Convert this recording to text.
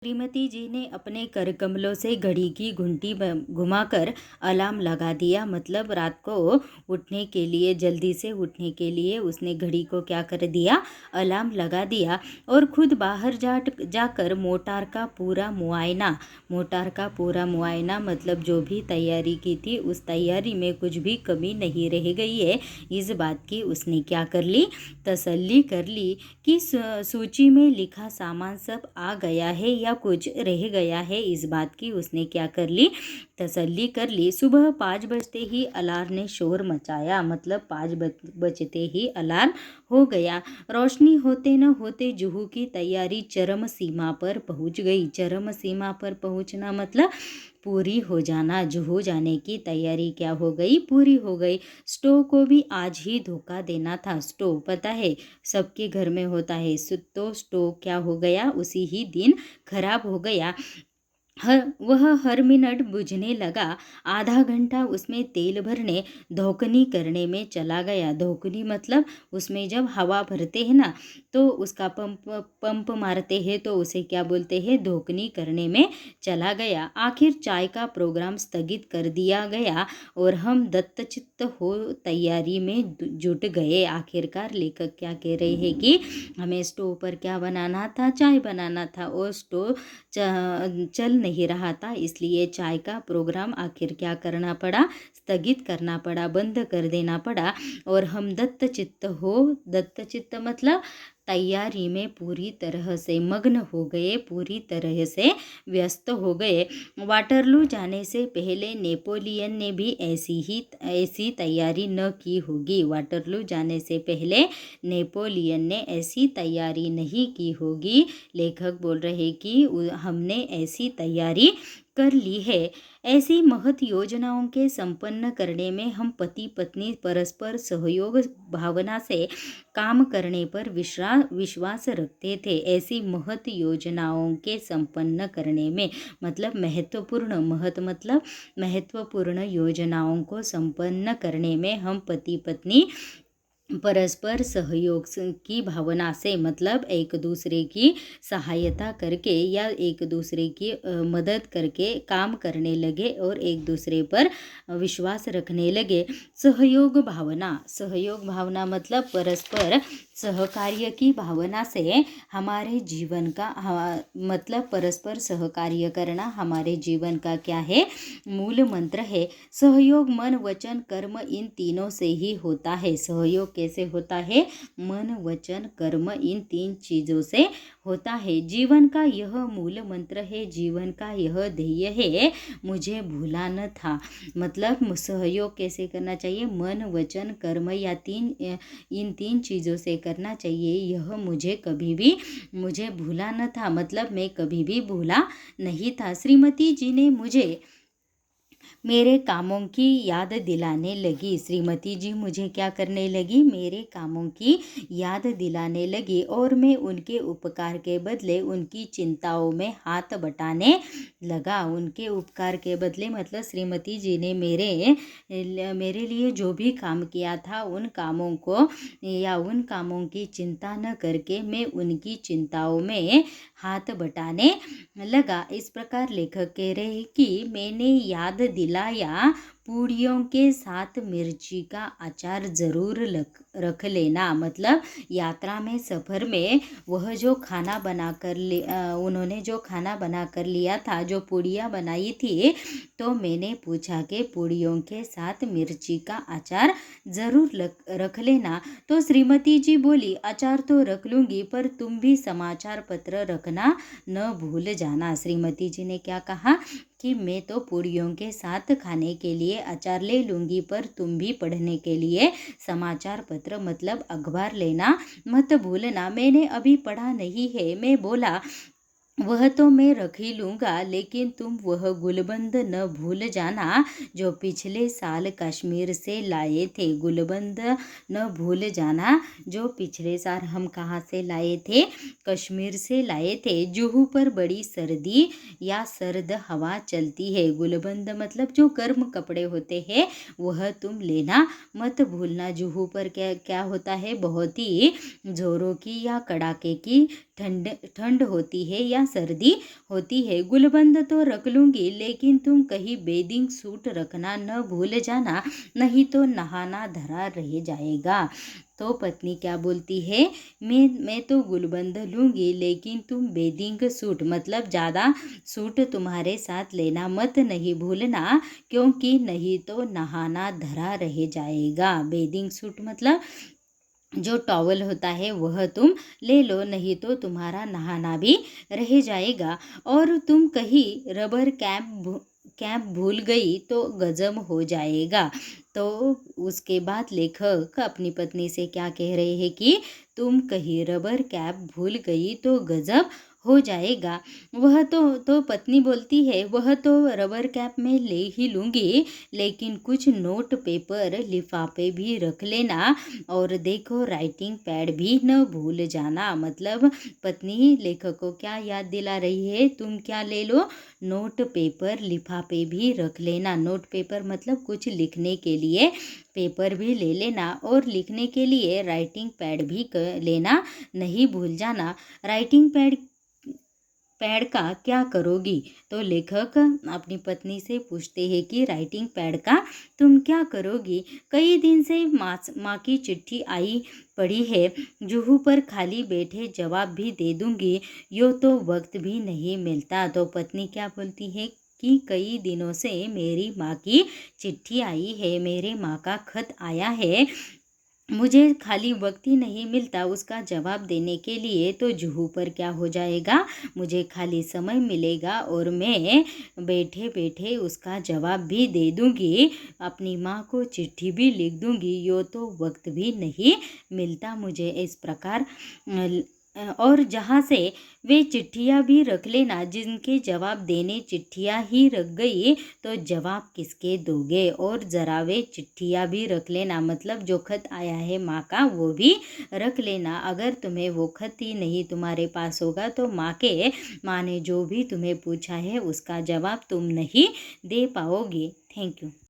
श्रीमती जी ने अपने कर कमलों से घड़ी की घंटी घुमाकर अलार्म लगा दिया। मतलब रात को उठने के लिए, जल्दी से उठने के लिए उसने घड़ी को क्या कर दिया, अलार्म लगा दिया। और खुद बाहर जाकर मोटार का पूरा मुआयना मतलब जो भी तैयारी की थी उस तैयारी में कुछ भी कमी नहीं रह गई है, इस बात की उसने क्या कर ली, तसल्ली कर ली कि सूची में लिखा सामान सब आ गया है या कुछ रह गया है, इस बात की उसने क्या कर ली, तसल्ली कर ली। सुबह 5 बजते ही अलार्म ने शोर मचाया। मतलब 5 बजते ही अलार्म हो गया। रोशनी होते न होते जुहू की तैयारी चरम सीमा पर पहुंच गई। चरम सीमा पर पहुंचना मतलब पूरी हो जाना। जुहू जाने की तैयारी क्या हो गई, पूरी हो गई। स्टोव को भी आज ही धोखा देना था। स्टोव पता है सबके घर में होता है, तो स्टोव क्या हो गया, उसी ही दिन खराब हो गया। वह हर मिनट बुझने लगा। आधा घंटा उसमें तेल भरने, धोकनी करने में चला गया। धोकनी मतलब उसमें जब हवा भरते हैं ना, तो उसका पंप मारते हैं, तो उसे क्या बोलते हैं, धोकनी करने में चला गया। आखिर चाय का प्रोग्राम स्थगित कर दिया गया और हम दत्तचित्त हो तैयारी में जुट गए। आखिरकार लेखक क्या कह रहे हैं कि हमें स्टोव पर क्या बनाना था, चाय बनाना था, और स्टोव चल नहीं रहा था, इसलिए चाय का प्रोग्राम आखिर क्या करना पड़ा, स्थगित करना पड़ा, बंद कर देना पड़ा। और हम दत्तचित्त मतलब तैयारी में पूरी तरह से मग्न हो गए, पूरी तरह से व्यस्त हो गए। वाटरलू जाने से पहले नेपोलियन ने भी ऐसी तैयारी न की होगी। वाटरलू जाने से पहले नेपोलियन ने ऐसी तैयारी नहीं की होगी। लेखक बोल रहे कि हमने ऐसी तैयारी कर ली है। ऐसी महत योजनाओं के संपन्न करने में हम पति पत्नी परस्पर सहयोग भावना से काम करने पर विश्वास रखते थे। ऐसी महत योजनाओं के संपन्न करने में मतलब महत्वपूर्ण योजनाओं को संपन्न करने में हम पति पत्नी परस्पर सहयोग की भावना से, मतलब एक दूसरे की सहायता करके या एक दूसरे की मदद करके काम करने लगे और एक दूसरे पर विश्वास रखने लगे। सहयोग भावना मतलब परस्पर सहकार्य की भावना से हमारे जीवन का मतलब परस्पर सहकार्य करना हमारे जीवन का क्या है, मूल मंत्र है। सहयोग मन वचन कर्म इन तीनों से ही होता है। सहयोग कैसे होता है, मन वचन कर्म इन 3 चीजों से होता है। जीवन का यह मूल मंत्र है, जीवन का यह ध्येय है, मुझे भूला न था। मतलब सहयोग कैसे करना चाहिए, मन वचन कर्म या इन 3 चीज़ों से करना चाहिए। यह मुझे भूला न था, मतलब मैं कभी भी भूला नहीं था। श्रीमती जी ने मुझे मेरे कामों की याद दिलाने लगी। श्रीमती जी मुझे क्या करने लगी, मेरे कामों की याद दिलाने लगी और मैं उनके उपकार के बदले उनकी चिंताओं में हाथ बटाने लगा। उनके उपकार के बदले मतलब श्रीमती जी ने मेरे लिए जो भी काम किया था, उन कामों की चिंता न करके मैं उनकी चिंताओं में हाथ बटाने लगा। इस प्रकार लेखक कह रहे हैं कि मैंने याद दिलाया, पूड़ियों के साथ मिर्ची का अचार जरूर रख लेना। मतलब यात्रा में, सफ़र में वह जो खाना उन्होंने जो खाना बना कर लिया था, जो पूड़ियाँ बनाई थी, तो मैंने पूछा कि पूड़ियों के साथ मिर्ची का अचार ज़रूर रख लेना। तो श्रीमती जी बोली, अचार तो रख लूँगी, पर तुम भी समाचार पत्र रखना न भूल जाना। श्रीमती जी ने क्या कहा कि मैं तो पूड़ियों के साथ खाने के लिए अचार ले लूँगी, पर तुम भी पढ़ने के लिए समाचार पत्र मतलब अखबार लेना मत भूलना। मैंने अभी पढ़ा नहीं है। मैं बोला, वह तो मैं रख ही लूँगा, लेकिन तुम वह गुलबंद न भूल जाना जो पिछले साल कश्मीर से लाए थे। गुलबंद न भूल जाना जो पिछले साल हम कहाँ से लाए थे, कश्मीर से लाए थे। जुहू पर बड़ी सर्दी या सर्द हवा चलती है। गुलबंद मतलब जो गर्म कपड़े होते हैं वह तुम लेना मत भूलना। जुहू पर क्या होता है, बहुत ही जोरों की या कड़ाके की ठंड होती है या सर्दी होती है। गुलबंद तो रख लूँगी, लेकिन तुम कहीं बेदिंग सूट रखना न भूल जाना, नहीं तो नहाना धरा रह जाएगा। तो पत्नी क्या बोलती है, मैं तो गुलबंद लूँगी, लेकिन तुम बेदिंग सूट मतलब ज़्यादा सूट तुम्हारे साथ लेना मत, नहीं भूलना, क्योंकि नहीं तो नहाना धरा रह जाएगा। बेदिंग सूट मतलब जो टॉवल होता है वह तुम ले लो, नहीं तो तुम्हारा नहाना भी रह जाएगा। और तुम कहीं रबर कैप भूल गई तो गजब हो जाएगा। तो उसके बाद लेखक अपनी पत्नी से क्या कह रहे हैं कि तुम कहीं रबर कैप भूल गई तो गजब हो जाएगा। वह तो पत्नी बोलती है, वह तो रबर कैप में ले ही लूँगी, लेकिन कुछ नोट पेपर लिफाफे भी रख लेना, और देखो राइटिंग पैड भी न भूल जाना। मतलब पत्नी लेखक को क्या याद दिला रही है, तुम क्या ले लो, नोट पेपर लिफाफे भी रख लेना। नोट पेपर मतलब कुछ लिखने के लिए पेपर भी ले लेना, और लिखने के लिए राइटिंग पैड भी लेना नहीं भूल जाना। राइटिंग पैड का क्या करोगी? तो लेखक अपनी पत्नी से पूछते हैं कि राइटिंग पैड का तुम क्या करोगी? कई दिन से माँ की चिट्ठी आई पड़ी है, जुहू पर खाली बैठे जवाब भी दे दूंगी, यो तो वक्त भी नहीं मिलता। तो पत्नी क्या बोलती है कि कई दिनों से मेरी माँ की चिट्ठी आई है, मेरे माँ का खत आया है, मुझे खाली वक्त ही नहीं मिलता उसका जवाब देने के लिए। तो जुहू पर क्या हो जाएगा, मुझे खाली समय मिलेगा और मैं बैठे बैठे उसका जवाब भी दे दूंगी, अपनी माँ को चिट्ठी भी लिख दूंगी, यो तो वक्त भी नहीं मिलता मुझे। इस प्रकार और जहाँ से वे चिट्ठियाँ भी रख लेना, जिनके जवाब देने चिट्ठियाँ ही रख गई तो जवाब किसके दोगे? और ज़रा वे चिट्ठियाँ भी रख लेना, मतलब जो खत आया है माँ का वो भी रख लेना। अगर तुम्हें वो खत ही नहीं तुम्हारे पास होगा तो माँ ने जो भी तुम्हें पूछा है उसका जवाब तुम नहीं दे पाओगे। Thank you.